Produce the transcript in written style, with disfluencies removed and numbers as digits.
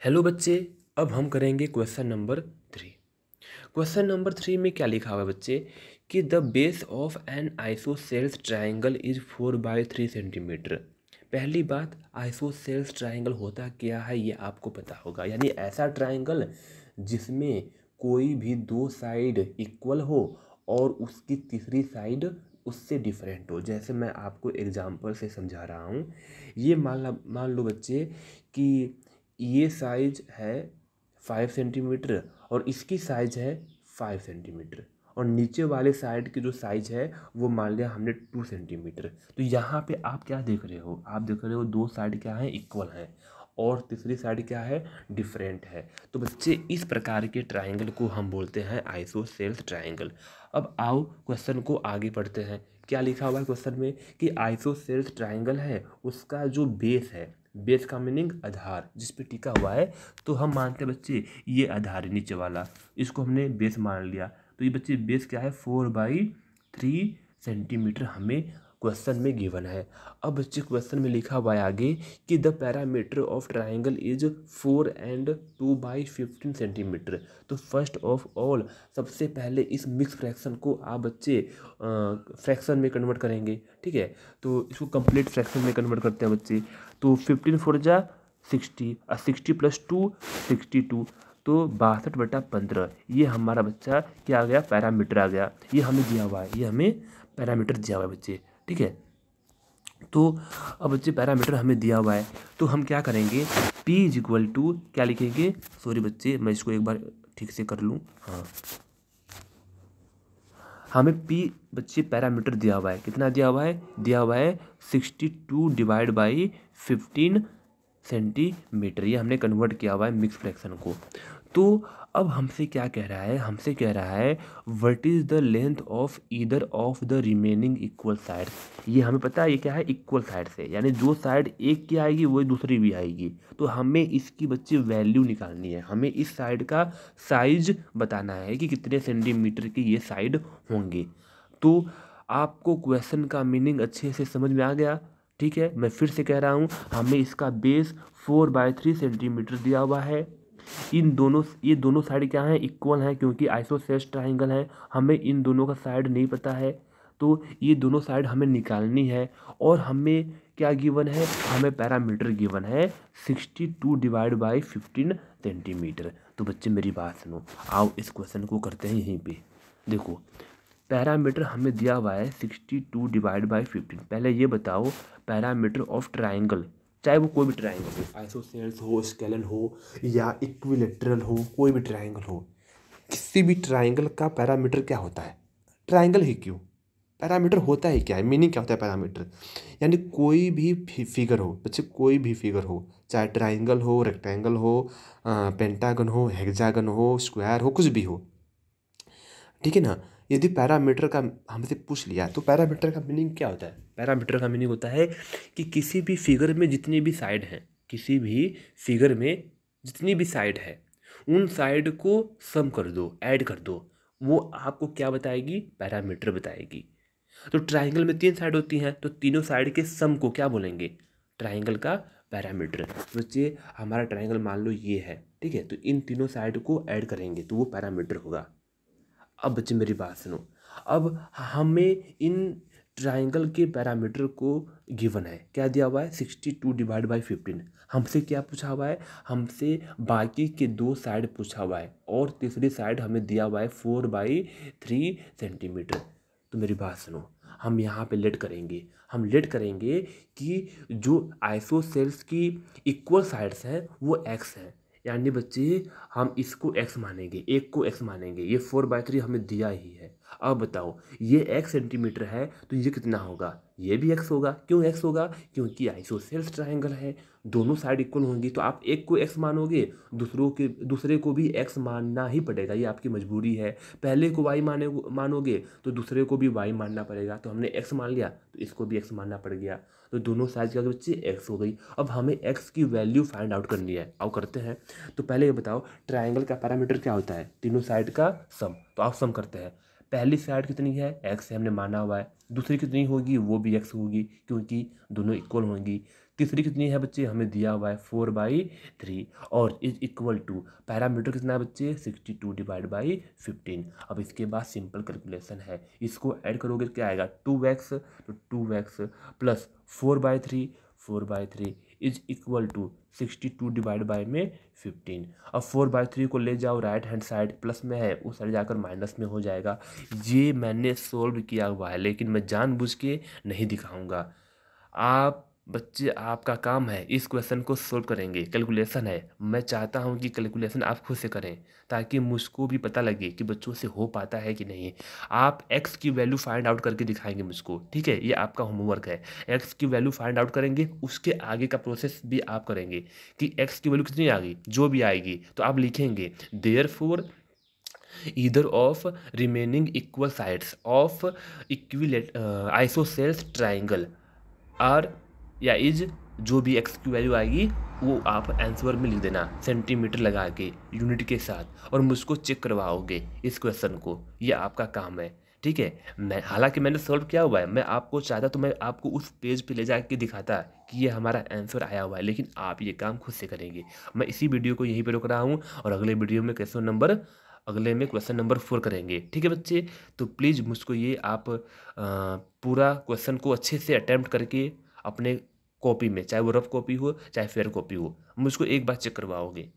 Hello बच्चे, अब हम करेंगे क्वेश्चन नंबर 3। क्वेश्चन नंबर 3 में क्या लिखा हुआ है बच्चे कि the base of N isosceles triangle is 4/3 centimetre. पहली बात, आइसोसेल्स ट्राइंगल होता क्या है ये आपको पता होगा, यानी ऐसा ट्राइंगल जिसमें कोई भी दो साइड इक्वल हो और उसकी तीसरी साइड उससे डिफरेंट हो। जैसे मैं आपको एग्जांपल से समझा रहा हूँ। ये मान लो बच्चे कि ये साइज है 5 सेंटीमीटर और इसकी साइज है 5 सेंटीमीटर और नीचे वाले साइड की जो साइज है वो मान लिया हमने 2 सेंटीमीटर। तो यहाँ पे आप क्या देख रहे हो, आप देख रहे हो दो साइड क्या है, इक्वल है और तीसरी साइड क्या है, डिफरेंट है। तो बच्चे इस प्रकार के ट्राइंगल को हम बोलते हैं आइसोसेल्स ट्राइंगल। अब आओ क्वेश्चन को आगे पढ़ते हैं। क्या लिखा हुआ है क्वेश्चन में कि आइसोसेल्स ट्राइंगल है, उसका जो बेस है, बेस का मीनिंग आधार, जिस पे टिका हुआ है, तो हम मानते हैं बच्चे ये आधार है नीचे वाला, इसको हमने बेस मान लिया। तो ये बच्चे बेस क्या है, 4/3 सेंटीमीटर हमें क्वेश्चन में गिवन है। अब बच्चे क्वेश्चन में लिखा हुआ है आगे कि the parameter of triangle is 4 and 2/15 centimetre. तो फर्स्ट ऑफ ऑल सबसे पहले इस मिक्स फ्रैक्शन को आप बच्चे फ्रैक्शन में कन्वर्ट करेंगे। ठीक है, तो इसको कंप्लीट फ्रैक्शन में कन्वर्ट करते हैं बच्चे। तो 15 4 जा 60 और 60 + 2 62, तो 62/15 ये हमारा बच्चा क्या आ गया, पैरामीटर आ गया। ये हमें दिया हुआ है, ये हमें पैरामीटर दिया हुआ है बच्चे। ठीक है, तो अब बच्चे पैरामीटर हमें दिया हुआ है, तो हम क्या करेंगे, P = क्या लिखेंगे, सॉरी बच्चे मैं इसको एक बार ठीक से कर लूँ। हाँ, हमें P बच्चे पैरामीटर दिया हुआ है, कितना दिया हुआ है, दिया हुआ है 62/15 सेंटीमीटर। ये हमने कन्वर्ट किया हुआ है मिक्स फ्रैक्शन को। तो अब हमसे क्या कह रहा है, हमसे कह रहा है what is the length of either of the remaining equal side. ये हमें पता है ये क्या है, इक्वल साइड से, यानी जो साइड एक की आएगी वही दूसरी भी आएगी। तो हमें इसकी बच्चे वैल्यू निकालनी है, हमें इस साइड का साइज बताना है कि कितने सेंटीमीटर की ये साइड होंगे। तो आपको क्वेश्चन का मीनिंग अच्छे से समझ में आ गया। ठीक है, मैं फिर से कह रहा हूँ, हमें इसका बेस 4/3 सेंटीमीटर दिया हुआ है। ये दोनों साइड क्या हैं, इक्वल हैं, क्योंकि आइसोसेल्स ट्राइंगल है। हमें इन दोनों का साइड नहीं पता है, तो ये दोनों साइड हमें निकालनी है। और हमें क्या गिवन है, हमें पैरामीटर गिवन है 62/15 सेंटीमीटर। तो बच्चे मेरी बात सुनो, आओ इस क्वेश्चन को करते हैं यहीं पे। देखो पैरामीटर हमें दिया हुआ है 62/15। पहले ये बताओ पैरामीटर ऑफ ट्राइंगल, चाहे वो कोई भी ट्राइंगल हो, आइसोसेल्स हो, स्केलन हो या इक्विलेटरल हो, कोई भी ट्राइंगल हो, किसी भी ट्राइंगल का पैरामीटर क्या होता है, ट्राइंगल ही क्यों, पैरामीटर होता है क्या है, मीनिंग क्या होता है पैरामीटर, यानी कोई भी फिगर हो बच्चे, कोई भी फिगर हो, चाहे ट्राइंगल हो, रेक्टेंगल हो, पेंटागन हो, हेक्सागन हो, स्क्वायर हो, कुछ भी हो। ठीक है ना, यदि पैरामीटर का हमसे पूछ लिया तो पैरामीटर का मीनिंग क्या होता है, पैरामीटर का मीनिंग होता है कि किसी भी फिगर में जितनी भी साइड हैं, किसी भी फिगर में जितनी भी साइड है उन साइड को सम कर दो, ऐड कर दो, वो आपको क्या बताएगी, पैरामीटर बताएगी। तो ट्राइंगल में 3 साइड होती हैं, तो तीनों साइड के सम को क्या बोलेंगे, ट्राइंगल का पैरामीटर। बच्चे हमारा ट्राइंगल मान लो ये है, ठीक है, तो इन तीनों साइड को ऐड करेंगे तो वो पैरामीटर होगा। अब बच्चे मेरी बात सुनो, अब हमें इन ट्राइंगल के पैरामीटर को गिवन है, क्या दिया हुआ है, 62/15। हमसे क्या पूछा हुआ है, हमसे बाकी के दो साइड पूछा हुआ है और तीसरी साइड हमें दिया हुआ है 4/3 सेंटीमीटर। तो मेरी बात सुनो, हम यहाँ पे लेट करेंगे, हम लेट करेंगे कि जो आइसोसेल्स की इक्वल साइड्स हैं वो एक्स हैं, यानी बच्चे हम इसको x मानेंगे, एक को x मानेंगे। ये 4/3 हमें दिया ही है। अब बताओ ये x सेंटीमीटर है तो ये कितना होगा, ये भी x होगा। क्यों x होगा, क्योंकि आइसोसेल्स ट्राइंगल है, दोनों साइड इक्वल होंगी। तो आप एक को x मानोगे, दूसरे को भी x मानना ही पड़ेगा, ये आपकी मजबूरी है। पहले को y मानोगे तो दूसरे को भी y मानना पड़ेगा। तो हमने x मान लिया तो इसको भी x मानना पड़ गया, तो दोनों साइड के बच्चे x हो गई। अब हमें x की वैल्यू फाइंड आउट करनी है, आओ करते हैं। तो पहले ये बताओ ट्राइंगल का पैरामीटर क्या होता है, तीनों साइड का सम। तो आप सम करते हैं, पहली साइड कितनी है, x है, हमने माना हुआ है, दूसरी कितनी होगी, वो भी x होगी क्योंकि दोनों इक्वल होंगी। तीसरी कितनी है बच्चे, हमें दिया हुआ है 4/3 और इज इक्वल टू पैरामीटर कितना है बच्चे 62 डिवाइड बाई 15। अब इसके बाद सिंपल कैलकुलेशन है, इसको ऐड करोगे क्या आएगा 2x, तो 2x plus 4/3 is equal to 62 divide by में 15। अब 4/3 को ले जाओ राइट हैंड साइड, प्लस में है उस साइड जाकर माइनस में हो जाएगा। ये मैंने सोल्व किया हुआ है लेकिन मैं जानबूझ के नहीं दिखाऊंगा। आप बच्चे आपका काम है इस क्वेश्चन को सोल्व करेंगे, कैलकुलेशन है, मैं चाहता हूं कि कैलकुलेशन आप खुद से करें ताकि मुझको भी पता लगे कि बच्चों से हो पाता है कि नहीं। आप x की वैल्यू फाइंड आउट करके दिखाएंगे मुझको, ठीक है, ये आपका होमवर्क है। x की वैल्यू फाइंड आउट करेंगे, उसके आगे का प्रोसेस भी आप करेंगे कि x की वैल्यू कितनी आ गई, जो भी आएगी तो आप लिखेंगे therefore either of remaining equal sides of isosceles triangle are या इज, जो भी एक्स की वैल्यू आएगी वो आप आंसर में लिख देना सेंटीमीटर लगा के यूनिट के साथ, और मुझको चेक करवाओगे इस क्वेश्चन को, ये आपका काम है, ठीक है। मैं हालांकि मैंने सॉल्व किया हुआ है, मैं आपको चाहता तो मैं आपको उस पेज पे ले जाके दिखाता कि ये हमारा आंसर आया हुआ है, लेकिन आप ये काम खुद से करेंगे। मैं इसी वीडियो को यहीं पे रोक रहा हूँ और अगले में क्वेश्चन नंबर 4 करेंगे, ठीक है बच्चे। तो प्लीज़ मुझको ये आप पूरा क्वेश्चन को अच्छे से अटेम्प्ट करके अपने कॉपी में, चाहे वो रफ कॉपी हो चाहे फेयर कॉपी हो, मुझको एक बार चेक करवाओगे।